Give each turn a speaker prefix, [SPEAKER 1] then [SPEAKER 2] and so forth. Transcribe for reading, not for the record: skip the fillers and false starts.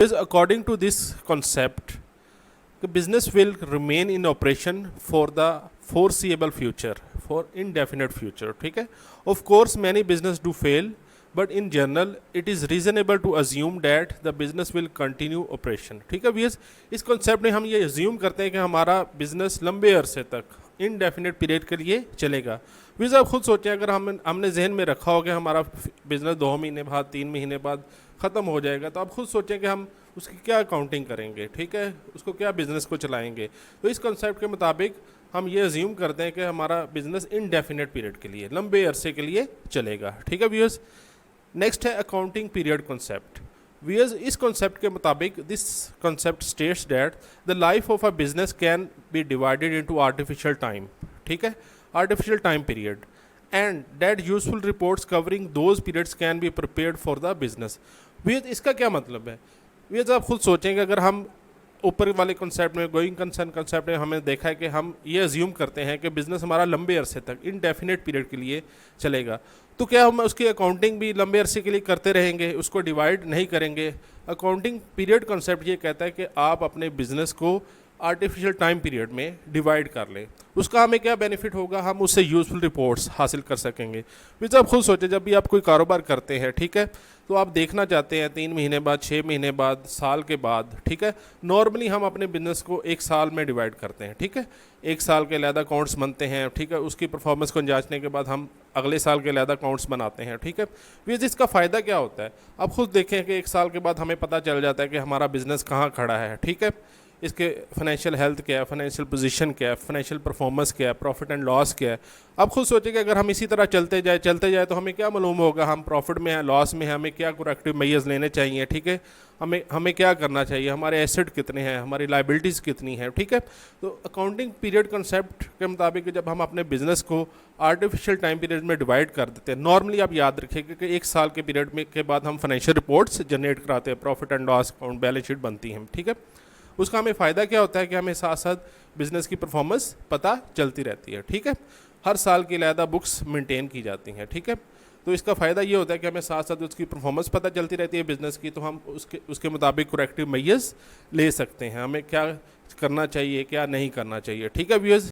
[SPEAKER 1] is according to this concept, the business will remain in operation for the foreseeable future, for indefinite future. ठीक है. Of course many business do fail, but in general it is reasonable to assume that the business will continue operation. ठीक है viewers, इस concept में हम ये assume करते हैं कि हमारा business लंबे अरसे तक indefinite period के लिए चलेगा. viewers आप खुद सोचें, अगर हमने जहन में रखा हो कि हमारा बिजनेस 2 महीने बाद 3 महीने बाद ख़त्म हो जाएगा, तो आप खुद सोचें कि हम उसकी क्या अकाउंटिंग करेंगे. ठीक है, उसको क्या बिज़नेस को चलाएंगे. तो इस कॉन्सेप्ट के मुताबिक हम ये अज्यूम करते हैं कि हमारा बिज़नेस इनडेफिनेट पीरियड के लिए, लंबे अरसे के लिए चलेगा. ठीक है व्यूअर्स. नेक्स्ट है अकाउंटिंग पीरियड कॉन्सेप्ट. व्यूअर्स इस कॉन्सेप्ट के मुताबिक this concept states that the life of a business can be divided into artificial time. ठीक है, artificial time period, and that useful reports covering those periods can be prepared for the business. Viewers इसका क्या मतलब है. Viewers आप खुद सोचेंगे, अगर हम ऊपर वाले कॉन्सेप्ट में, गोइंग कंसर्न कॉन्सेप्ट में हमने देखा है कि हम ये अज्यूम करते हैं कि बिज़नेस हमारा लंबे अरसे तक इनडेफिनेट पीरियड के लिए चलेगा, तो क्या हम उसकी अकाउंटिंग भी लंबे अरसे के लिए करते रहेंगे, उसको डिवाइड नहीं करेंगे. अकाउंटिंग पीरियड कॉन्सेप्ट ये कहता है कि आप अपने बिज़नेस को आर्टिफिशियल टाइम पीरियड में डिवाइड कर लें. उसका हमें क्या बेनिफिट होगा, हम उससे यूजफुल रिपोर्ट्स हासिल कर सकेंगे. वैसे आप खुद सोचें, जब भी आप कोई कारोबार करते हैं, ठीक है, तो आप देखना चाहते हैं 3 महीने बाद, 6 महीने बाद, साल के बाद. ठीक है, नॉर्मली हम अपने बिजनेस को 1 साल में डिवाइड करते हैं. ठीक है, 1 साल के अलग अकाउंट्स बनते हैं. ठीक है, उसकी परफॉर्मेंस को जांचने के बाद हम अगले साल के अलग अकाउंट्स बनाते हैं. ठीक है, फिर इसका फ़ायदा क्या होता है. आप खुद देखें कि 1 साल के बाद हमें पता चल जाता है कि हमारा बिज़नेस कहाँ खड़ा है. ठीक है, इसके फाइनेंशियल हेल्थ क्या है, फाइनेंशियल पोजीशन क्या है, फाइनेंशियल परफॉर्मेंस क्या है, प्रॉफिट एंड लॉस क्या है. आप खुद सोचें कि अगर हम इसी तरह चलते जाए तो हमें क्या मालूम होगा, हम प्रॉफिट में हैं, लॉस में हैं, हमें क्या करेक्टिव मेजर्स लेने चाहिए. ठीक है, हमें क्या करना चाहिए, हमारे एसेट कितने हैं, हमारी लाइबिलिटीज़ कितनी हैं. ठीक है, तो अकाउंटिंग पीरियड कंसेप्ट के मुताबिक जब हम अपने बिजनेस को आर्टिफिशियल टाइम पीरियड में डिवाइड कर देते हैं, नॉर्मली आप याद रखिएगा कि 1 साल के पीरियड में के बाद हम फाइनेंशियल रिपोर्ट्स जनरेट कराते हैं, profit and loss account, balance sheet बनती हैं. ठीक है, उसका हमें फ़ायदा क्या होता है कि हमें साथ साथ बिज़नेस की परफॉर्मेंस पता चलती रहती है. ठीक है, हर साल की अलहदा बुक्स मेंटेन की जाती हैं. ठीक है, तो इसका फ़ायदा ये होता है कि हमें साथ साथ उसकी परफॉर्मेंस पता चलती रहती है बिज़नेस की, तो हम उसके मुताबिक करेक्टिव मेजर्स ले सकते हैं, हमें क्या करना चाहिए, क्या नहीं करना चाहिए. ठीक है व्यूअर्स.